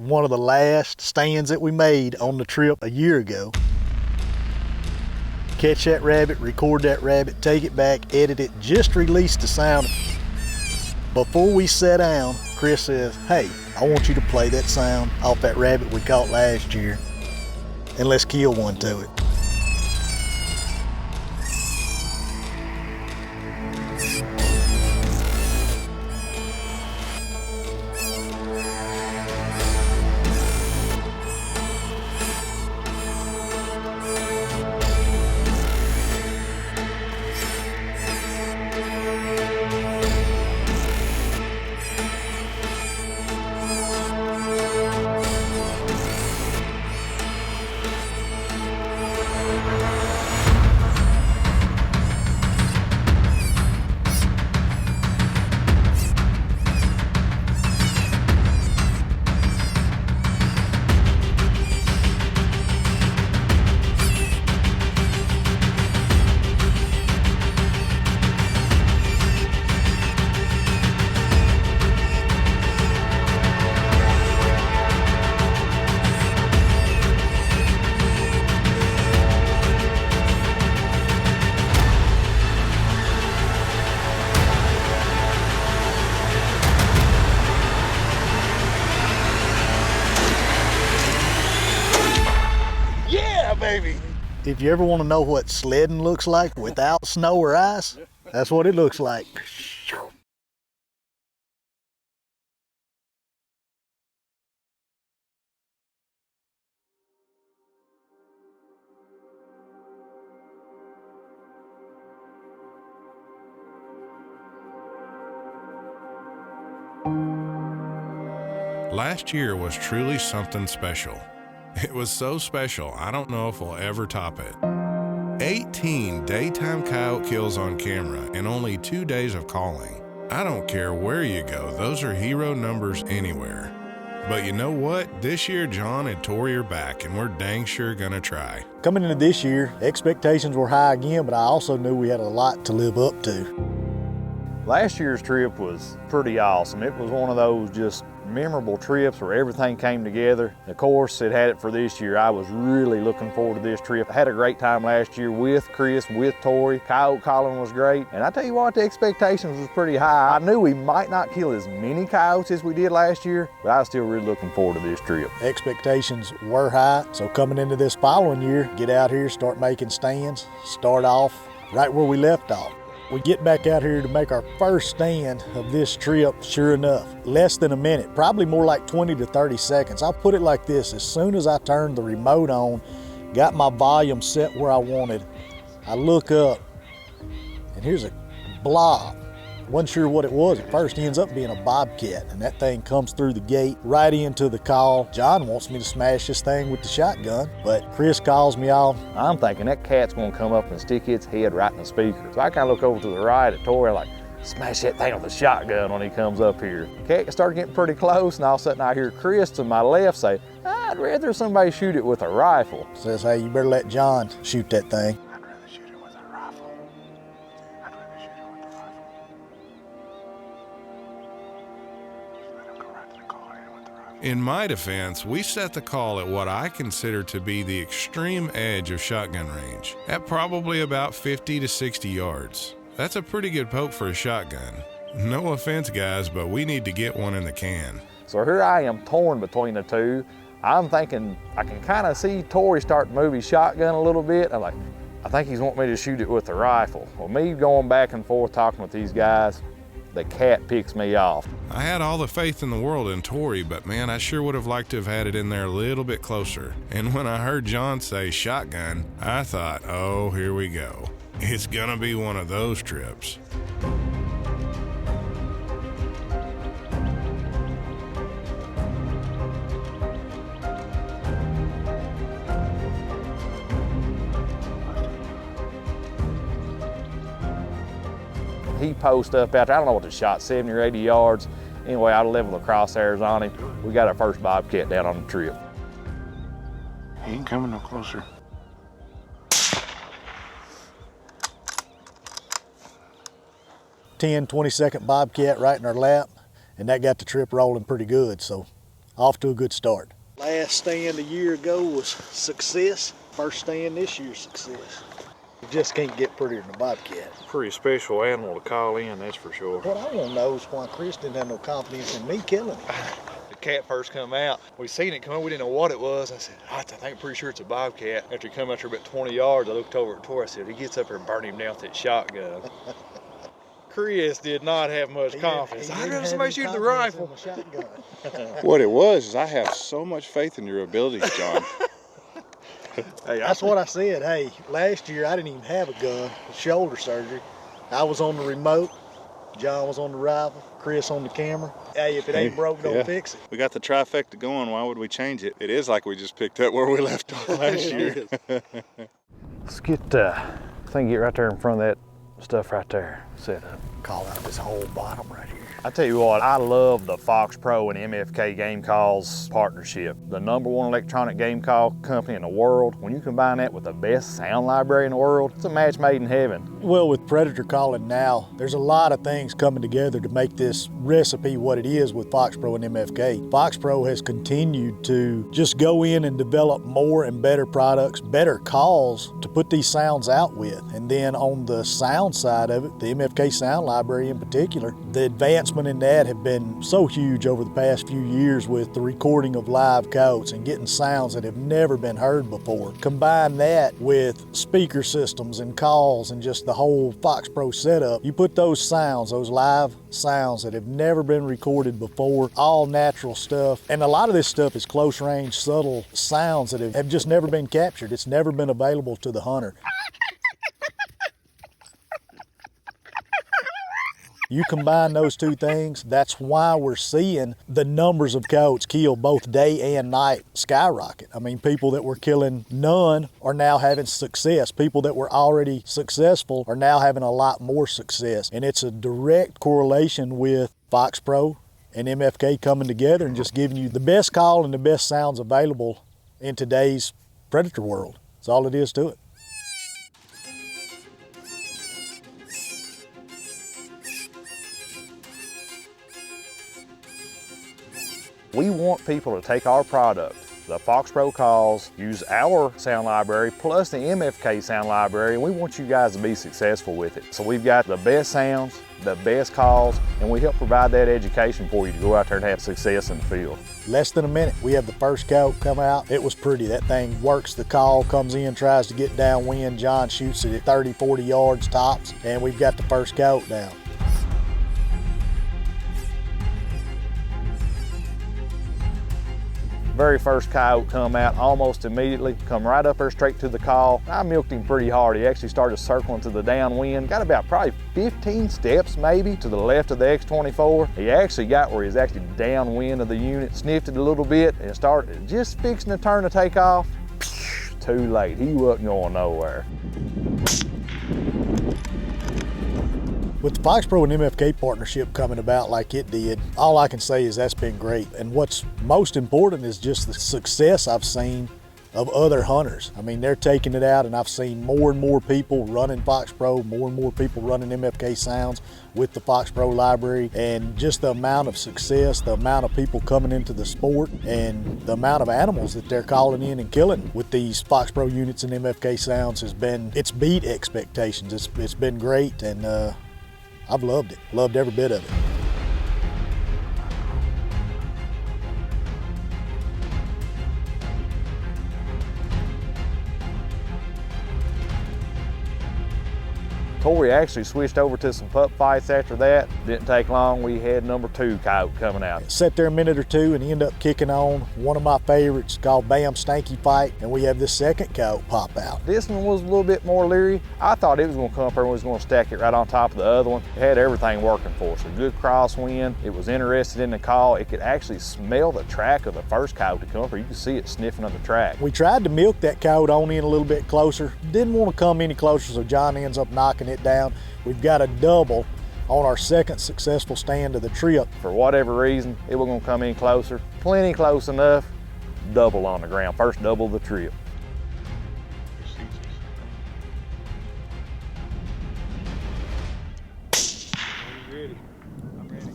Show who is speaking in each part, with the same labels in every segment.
Speaker 1: one of the last stands that we made on the trip a year ago. Catch that rabbit, record that rabbit, take it back, edit it, just release the sound. Before we sat down, Chris says, hey, I want you to play that sound off that rabbit we caught last year, and let's kill one to it. Baby. If you ever want to know what sledding looks like without snow or ice, that's what it looks like.
Speaker 2: Last year was truly something special. It was so special, I don't know if we'll ever top it. 18 daytime coyote kills on camera in only 2 days of calling. I don't care where you go, those are hero numbers anywhere. But you know what? This year, John and Tori are back, and we're dang sure gonna try.
Speaker 1: Coming into this year, expectations were high again, but I also knew we had a lot to live up to.
Speaker 3: Last year's trip was pretty awesome. It was one of those just memorable trips where everything came together. Of course, it had it for this year. I was really looking forward to this trip. I had a great time last year with Chris, with Tori. Coyote calling was great. And I tell you what, the expectations was pretty high. I knew we might not kill as many coyotes as we did last year, but I was still really looking forward to this trip.
Speaker 1: Expectations were high, so coming into this following year, get out here, start making stands, start off right where we left off. We get back out here to make our first stand of this trip, sure enough, less than a minute, probably more like 20 to 30 seconds. I'll put it like this, as soon as I turned the remote on, got my volume set where I wanted, I look up, and here's a blob. Wasn't sure what it was at first. It ends up being a bobcat, and that thing comes through the gate right into the call. John wants me to smash this thing with the shotgun, but Chris calls me off.
Speaker 3: I'm thinking that cat's gonna come up and stick its head right in the speaker. So I kind of look over to the right at Tori, like, smash that thing with the shotgun when he comes up here. The cat started getting pretty close, and all of a sudden I hear Chris to my left say, I'd rather somebody shoot it with a rifle.
Speaker 1: Says, hey, you better let John shoot that thing.
Speaker 2: In my defense, we set the call at what I consider to be the extreme edge of shotgun range, at probably about 50 to 60 yards. That's a pretty good poke for a shotgun. No offense, guys, but we need to get one in the can.
Speaker 3: So here I am torn between the two. I'm thinking, I can kind of see Tori start to move his shotgun a little bit. I'm like, I think he's wanting me to shoot it with the rifle. Well, me going back and forth talking with these guys, the cat picks me off.
Speaker 2: I had all the faith in the world in Tori, but man, I sure would have liked to have had it in there a little bit closer. And when I heard John say shotgun, I thought, oh, here we go. It's gonna be one of those trips.
Speaker 3: He posted up out there, I don't know what the shot, 70 or 80 yards. Anyway, I leveled the crosshairs on him. We got our first bobcat down on the trip.
Speaker 4: He ain't coming no closer.
Speaker 1: "10, 20-second bobcat right in our lap, and that got the trip rolling pretty good. So off to a good start. Last stand a year ago was success. First stand this year, success. You just can't get prettier than a bobcat.
Speaker 3: Pretty special animal to call in, that's for sure.
Speaker 1: What I want to know is why Chris didn't have no confidence in me killing him.
Speaker 5: The cat first come out. We seen it come out, we didn't know what it was. I said, I'm pretty sure it's a bobcat. After he come out there about 20 yards, I looked over at Tor, I said, he gets up here and burn him down with that shotgun. Chris did not have much confidence. I'd rather somebody shoot the rifle.
Speaker 4: What it was is I have so much faith in your abilities, John.
Speaker 1: Hey, that's what I said. Hey, last year I didn't even have a gun, shoulder surgery. I was on the remote, John was on the rifle, Chris on the camera. Hey, if it ain't broke, don't fix it.
Speaker 4: We got the trifecta going, why would we change it? It is like we just picked up where we left off last year.
Speaker 3: Let's get, get right there in front of that stuff right there set up.
Speaker 1: Call out this whole bottom right here.
Speaker 3: I tell you what, I love the Fox Pro and MFK Game Calls partnership. The #1 electronic game call company in the world. When you combine that with the best sound library in the world, it's a match made in heaven.
Speaker 1: Well, with Predator calling now, there's a lot of things coming together to make this recipe what it is with Fox Pro and MFK. Fox Pro has continued to just go in and develop more and better products, better calls to put these sounds out with. And then on the sound side of it, the MFK sound library in particular, the advancement in that have been so huge over the past few years with the recording of live coyotes and getting sounds that have never been heard before. Combine that with speaker systems and calls and just the whole Fox Pro setup. You put those sounds, those live sounds that have never been recorded before, all natural stuff. And a lot of this stuff is close range, subtle sounds that have just never been captured. It's never been available to the hunter. You combine those two things, that's why we're seeing the numbers of coyotes killed both day and night skyrocket. I mean, people that were killing none are now having success. People that were already successful are now having a lot more success. And it's a direct correlation with Fox Pro and MFK coming together and just giving you the best call and the best sounds available in today's predator world. That's all it is to it.
Speaker 3: We want people to take our product, the Fox Pro calls, use our sound library plus the MFK sound library, and we want you guys to be successful with it. So we've got the best sounds, the best calls, and we help provide that education for you to go out there and have success in the field. Less than a minute, we have the first coyote come out. It was pretty. That thing works the call, comes in, tries to get downwind. John shoots it at 30, 40 yards tops, and we've got the first coyote down. Very first coyote come out almost immediately, come right up there straight to the call. I milked him pretty hard. He actually started circling to the downwind, got about probably 15 steps maybe to the left of the X24. He actually got where he was actually downwind of the unit, sniffed it a little bit and started just fixing to turn to take off. Too late, he wasn't going nowhere.
Speaker 1: With the Fox Pro and MFK partnership coming about like it did, all I can say is that's been great. And what's most important is just the success I've seen of other hunters. I mean, they're taking it out, and I've seen more and more people running Fox Pro, more and more people running MFK sounds with the Fox Pro library, and just the amount of success, the amount of people coming into the sport, and the amount of animals that they're calling in and killing with these Fox Pro units and MFK sounds has been, it's beat expectations. It's been great, and I've loved it, loved every bit of it.
Speaker 3: Tori actually switched over to some pup fights after that. Didn't take long, we had #2 coyote coming out.
Speaker 1: Sat there a minute or two and he ended up kicking on one of my favorites called Bam Stanky Fight, and we have this second coyote pop out.
Speaker 3: This one was a little bit more leery. I thought it was gonna come up there and was gonna stack it right on top of the other one. It had everything working for us. A good crosswind. It was interested in the call. It could actually smell the track of the first coyote to come up there. You could see it sniffing up the track.
Speaker 1: We tried to milk that coyote on in a little bit closer. Didn't want to come any closer, so John ends up knocking it down. We've got a double on our second successful stand of the trip.
Speaker 3: For whatever reason, it was gonna come in closer. Plenty close enough, double on the ground. First double of the trip.
Speaker 5: I'm ready.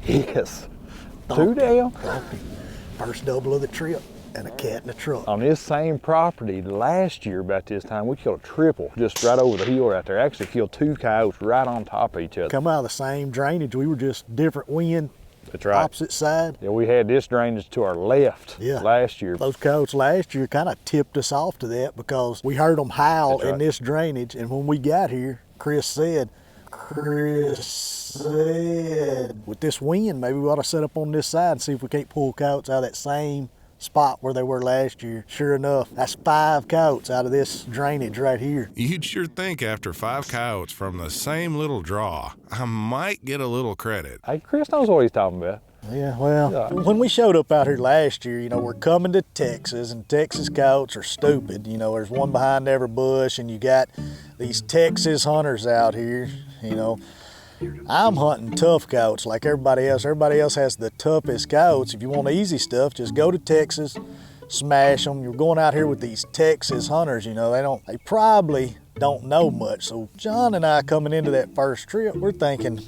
Speaker 3: Yes, Two down?
Speaker 1: First double of the trip, and a cat in the truck.
Speaker 3: On this same property last year about this time, we killed a triple just right over the hill right there. Actually killed two coyotes right on top of each other.
Speaker 1: Come out of the same drainage. We were just different wind.
Speaker 3: That's right.
Speaker 1: Opposite side.
Speaker 3: Yeah, we had this drainage to our left last year.
Speaker 1: Those coyotes last year kind of tipped us off to that because we heard them howl
Speaker 3: That's right.
Speaker 1: in this drainage, and when we got here, Chris said, with this wind, maybe we ought to set up on this side and see if we can't pull coyotes out of that same spot where they were last year. Sure enough, that's 5 coyotes out of this drainage right here.
Speaker 2: You'd sure think after 5 coyotes from the same little draw, I might get a little credit.
Speaker 3: Hey, Chris knows what he's talking about.
Speaker 1: Yeah, well, when we showed up out here last year, you know, we're coming to Texas, and Texas coyotes are stupid. You know, there's one behind every bush, and you got these Texas hunters out here, you know. I'm hunting tough coyotes like everybody else. Everybody else has the toughest coyotes. If you want easy stuff, just go to Texas, smash them. You're going out here with these Texas hunters, you know, they probably don't know much. So John and I coming into that first trip, we're thinking,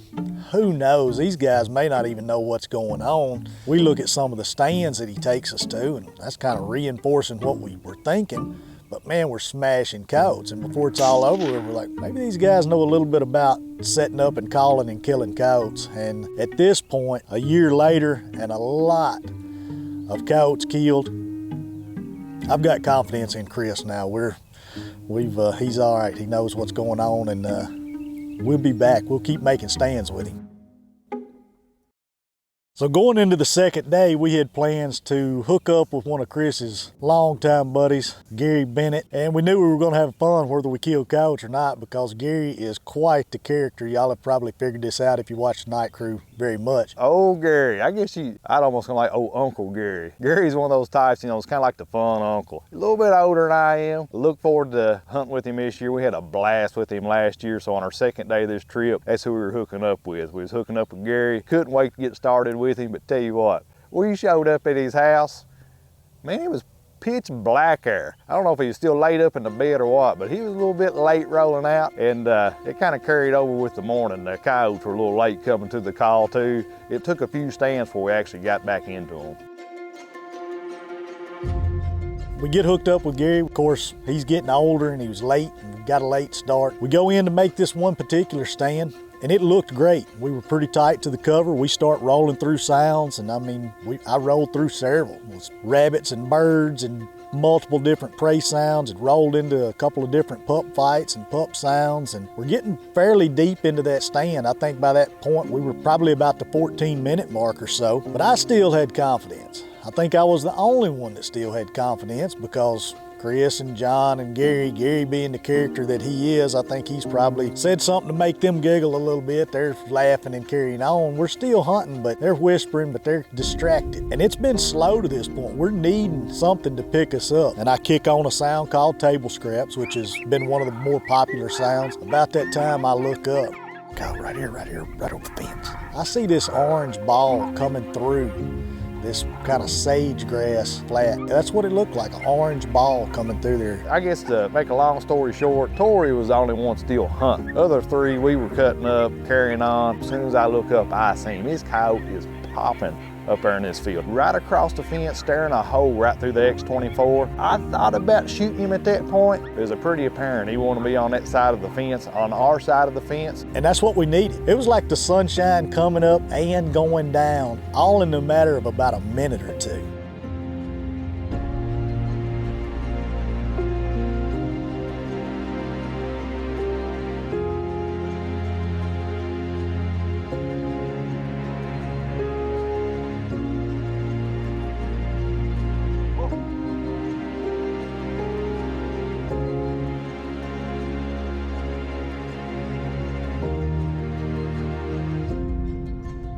Speaker 1: who knows? These guys may not even know what's going on. We look at some of the stands that he takes us to, and that's kind of reinforcing what we were thinking. But man, we're smashing coyotes, and before it's all over, we're like, maybe these guys know a little bit about setting up and calling and killing coyotes. And at this point, a year later, and a lot of coyotes killed, I've got confidence in Chris now. He's all right. He knows what's going on, and we'll be back. We'll keep making stands with him. So going into the second day, we had plans to hook up with one of Chris's longtime buddies, Gary Bennett, and we knew we were going to have fun whether we killed coyotes or not because Gary is quite the character. Y'all have probably figured this out if you watch the Night Crew very much.
Speaker 3: Oh, Gary. I guess I'd almost kind of like old Uncle Gary. Gary's one of those types, you know, it's kind of like the fun uncle. A little bit older than I am. Look forward to hunting with him this year. We had a blast with him last year, so on our second day of this trip, that's who we were hooking up with. We was hooking up with Gary. Couldn't wait to get started with him, but tell you what, we showed up at his house, man, it was pitch black there. I don't know if he was still laid up in the bed or what, but he was a little bit late rolling out, and it kind of carried over with the morning. The coyotes were a little late coming to the call too. It took a few stands before we actually got back into them.
Speaker 1: We get hooked up with Gary. Of course, he's getting older and he was late and got a late start. We go in to make this one particular stand, and it looked great. We were pretty tight to the cover. We start rolling through sounds, and I mean, I rolled through several. It was rabbits and birds and multiple different prey sounds. It rolled into a couple of different pup fights and pup sounds, and we're getting fairly deep into that stand. I think by that point, we were probably about the 14-minute mark or so, but I still had confidence. I think I was the only one that still had confidence because Chris and John and Gary being the character that he is, I think he's probably said something to make them giggle a little bit. They're laughing and carrying on. We're still hunting, but they're whispering, but they're distracted. And it's been slow to this point. We're needing something to pick us up. And I kick on a sound called table scraps, which has been one of the more popular sounds. About that time, I look up. God, right here, right over the fence. I see this orange ball coming through this kind of sage grass flat. That's what it looked like, an orange ball coming through there.
Speaker 3: I guess to make a long story short, Tori was the only one still hunting. The other three, we were cutting up, carrying on. As soon as I look up, I see him. His coyote is popping up there in this field. Right across the fence, staring a hole right through the X24. I thought about shooting him at that point. It was pretty apparent he wanted to be on that side of the fence, on our side of the fence.
Speaker 1: And that's what we needed. It was like the sunshine coming up and going down, all in the matter of about a minute or two.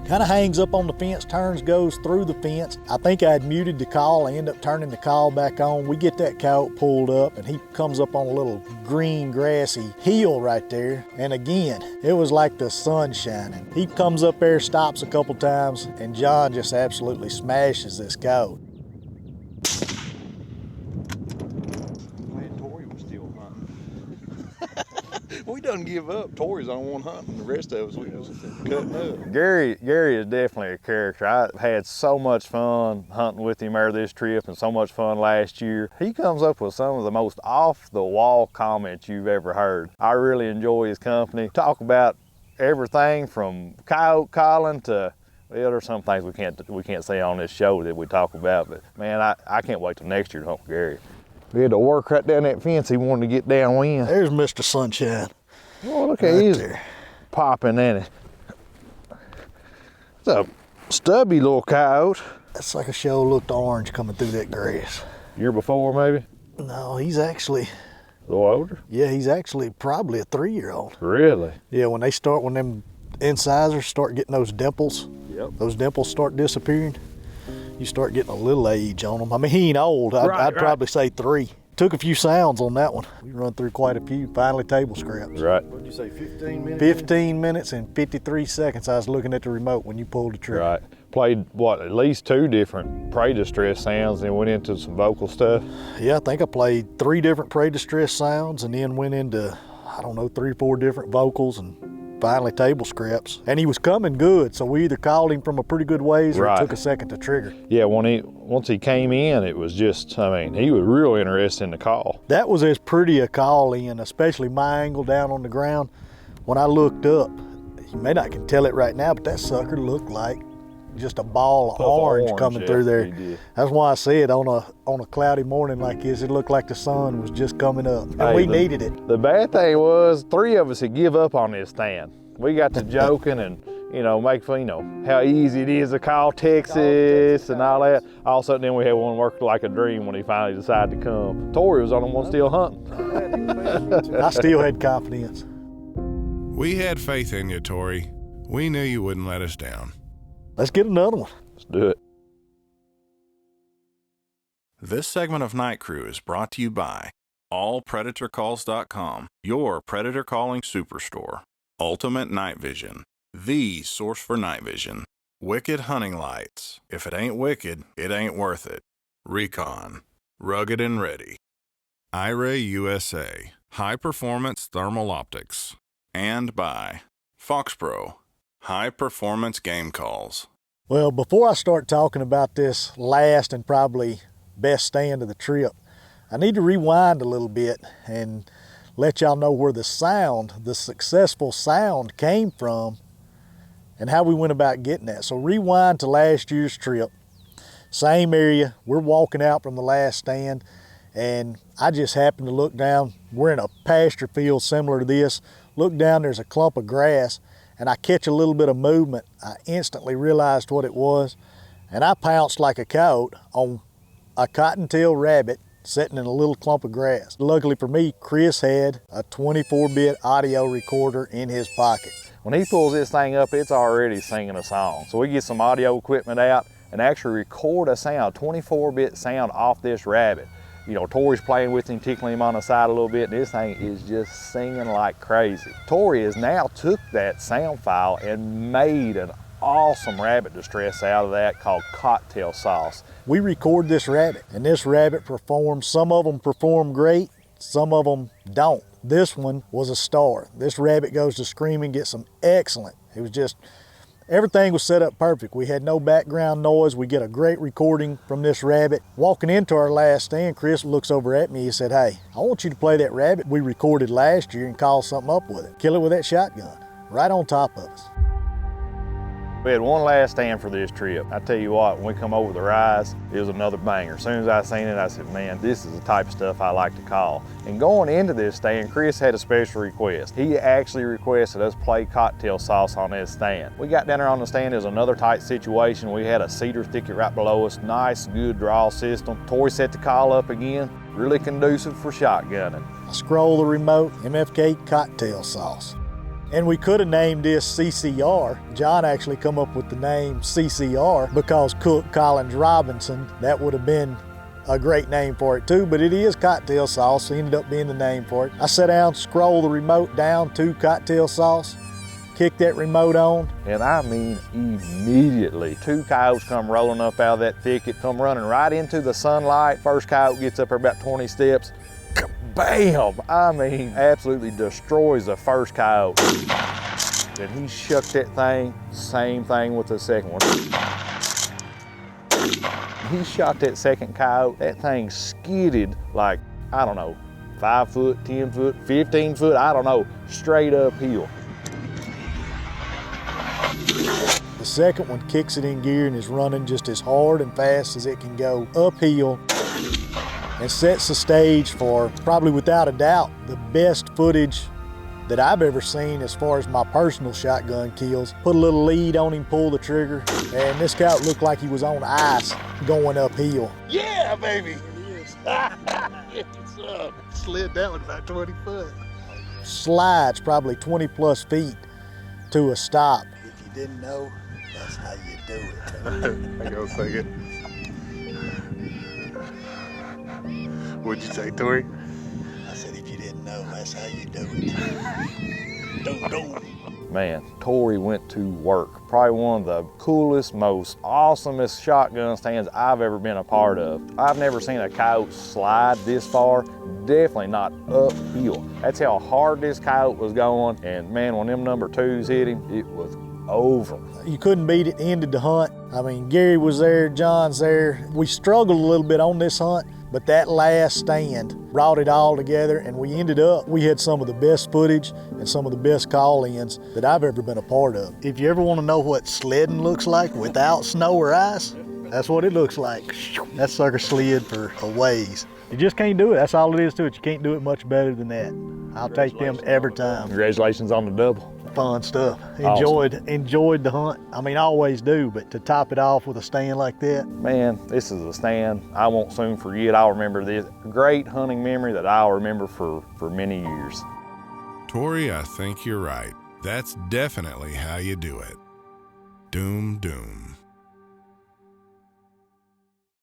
Speaker 1: Kind of hangs up on the fence, turns, goes through the fence. I think I had muted the call. I end up turning the call back on. We get that coyote pulled up, and he comes up on a little green grassy hill right there. And again, it was like the sun shining. He comes up there, stops a couple times, and John just absolutely smashes this coyote.
Speaker 5: Man, Tori was still hunting.
Speaker 1: We
Speaker 5: doesn't give up. Tori's on one hunt, and the rest of us, we was cutting up.
Speaker 3: Gary is definitely a character. I had so much fun hunting with him over this trip and so much fun last year. He comes up with some of the most off-the-wall comments you've ever heard. I really enjoy his company. Talk about everything from coyote calling to, well, there's some things we can't say on this show that we talk about, but man, I can't wait till next year to hunt with Gary. We had to work right down that fence. He wanted to get downwind.
Speaker 1: There's Mr. Sunshine.
Speaker 3: Oh, look at his popping in it. It's a stubby little coyote.
Speaker 1: That's like a show looked orange coming through that grass.
Speaker 3: Year before, maybe?
Speaker 1: No, he's actually,
Speaker 3: A little older?
Speaker 1: yeah, he's actually probably a 3-year-old.
Speaker 3: Really?
Speaker 1: Yeah, when them incisors start getting those dimples, those dimples start disappearing, you start getting a little age on them. I mean, he ain't old. I'd probably say 3. Took a few sounds on that one. We run through quite a few, finally table scraps.
Speaker 3: Right.
Speaker 5: What'd you say, 15 minutes?
Speaker 1: 15 minutes and 53 seconds I was looking at the remote when you pulled the trigger.
Speaker 3: Right. Played, what, at least 2 different prey distress sounds, then went into some vocal stuff?
Speaker 1: Yeah, I think I played 3 different prey distress sounds and then went into, I don't know, 3 or 4 different vocals and finally table scraps. And he was coming good, so we either called him from a pretty good ways or it took a second to trigger.
Speaker 3: Yeah, once he came in, it was just, I mean, he was real interested in the call.
Speaker 1: That was as pretty a call in, especially my angle down on the ground. When I looked up, you may not can tell it right now, but that sucker looked like just a ball of orange coming through there. That's why I said on a cloudy morning like this, it looked like the sun was just coming up, and we needed it.
Speaker 3: The bad thing was 3 of us had give up on this stand. We got to joking and make fun, how easy it is to call Texas and all that. All of a sudden, then we had one work like a dream when he finally decided to come. Tori was on the one still hunting.
Speaker 1: I still had confidence.
Speaker 2: We had faith in you, Tori. We knew you wouldn't let us down.
Speaker 1: Let's get another one.
Speaker 3: Let's do it.
Speaker 2: This segment of Night Crew is brought to you by allpredatorcalls.com, your predator calling superstore. Ultimate Night Vision, the source for night vision. Wicked Hunting Lights. If it ain't wicked, it ain't worth it. Recon, rugged and ready. iRay USA, high performance thermal optics. And by Fox Pro, high performance game calls.
Speaker 1: Well, before I start talking about this last and probably best stand of the trip, I need to rewind a little bit and let y'all know where the successful sound came from and how we went about getting that. So rewind to last year's trip, same area, we're walking out from the last stand, and I just happened to look down. We're in a pasture field similar to this. Look down, there's a clump of grass, and I catch a little bit of movement. I instantly realized what it was, and I pounced like a coyote on a cottontail rabbit sitting in a little clump of grass. Luckily for me, Chris had a 24-bit audio recorder in his pocket.
Speaker 3: When he pulls this thing up, it's already singing a song. So we get some audio equipment out and actually record a sound, 24-bit sound off this rabbit. Tori's playing with him, tickling him on the side a little bit, and this thing is just singing like crazy. Tori has now took that sound file and made an awesome rabbit distress out of that called Cot-Tail sauce.
Speaker 1: We record this rabbit, and this rabbit performs. Some of them perform great, some of them don't. This one was a star. This rabbit goes to screaming, gets some excellent. It was just, everything was set up perfect. We had no background noise. We get a great recording from this rabbit. Walking into our last stand, Chris looks over at me. He said, "Hey, I want you to play that rabbit we recorded last year and call something up with it. Kill it with that shotgun, right on top of us."
Speaker 3: We had one last stand for this trip. I tell you what, when we come over the rise, it was another banger. As soon as I seen it, I said, man, this is the type of stuff I like to call. And going into this stand, Chris had a special request. He actually requested us play Cot-Tail sauce on his stand. We got down there on the stand, it was another tight situation. We had a cedar thicket right below us, nice, good draw system. Tori set the call up again, really conducive for shotgunning.
Speaker 1: I scroll the remote, MFK Cot-Tail sauce. And we could have named this CCR. John actually come up with the name CCR because Cook Collins Robinson, that would have been a great name for it too, but it is Cot-Tail sauce, so it ended up being the name for it. I sat down, scroll the remote down to Cot-Tail sauce, kick that remote on.
Speaker 3: And I mean immediately, 2 coyotes come rolling up out of that thicket, come running right into the sunlight. First coyote gets up there about 20 steps, bam! I mean, absolutely destroys the first coyote. Then he shucked that thing, same thing with the second one. He shot that second coyote, that thing skidded like, I don't know, 5 foot, 10 foot, 15 foot, I don't know, straight uphill.
Speaker 1: The second one kicks it in gear and is running just as hard and fast as it can go uphill and sets the stage for probably without a doubt the best footage that I've ever seen as far as my personal shotgun kills. Put a little lead on him, pull the trigger, and this coyote looked like he was on ice going uphill.
Speaker 5: Yeah, baby! It's up. Slid that one about 20 foot.
Speaker 1: Slides probably 20 plus feet to a stop.
Speaker 6: If you didn't know, that's how you do it.
Speaker 4: Hang on a second. What'd you say, Tori?
Speaker 6: I said, if you didn't know, that's how you do it.
Speaker 3: Man, Tori went to work. Probably one of the coolest, most awesomest shotgun stands I've ever been a part of. I've never seen a coyote slide this far, definitely not uphill. That's how hard this coyote was going, and man, when them number 2s hit him, it was over.
Speaker 1: You couldn't beat it, ended the hunt. I mean, Gary was there, John's there. We struggled a little bit on this hunt, but that last stand brought it all together, and we had some of the best footage and some of the best call-ins that I've ever been a part of.
Speaker 6: If you ever want to know what sledding looks like without snow or ice, that's what it looks like. That sucker slid for a ways.
Speaker 1: You just can't do it. That's all it is to it. You can't do it much better than that. I'll take them every time.
Speaker 3: Congratulations on the double.
Speaker 1: Fun stuff.
Speaker 3: Awesome.
Speaker 1: Enjoyed the hunt. I mean, I always do, but to top it off with a stand like that.
Speaker 3: Man, this is a stand I won't soon forget. I'll remember this great hunting memory that I'll remember for many years.
Speaker 2: Tori, I think you're right. That's definitely how you do it. Doom, doom.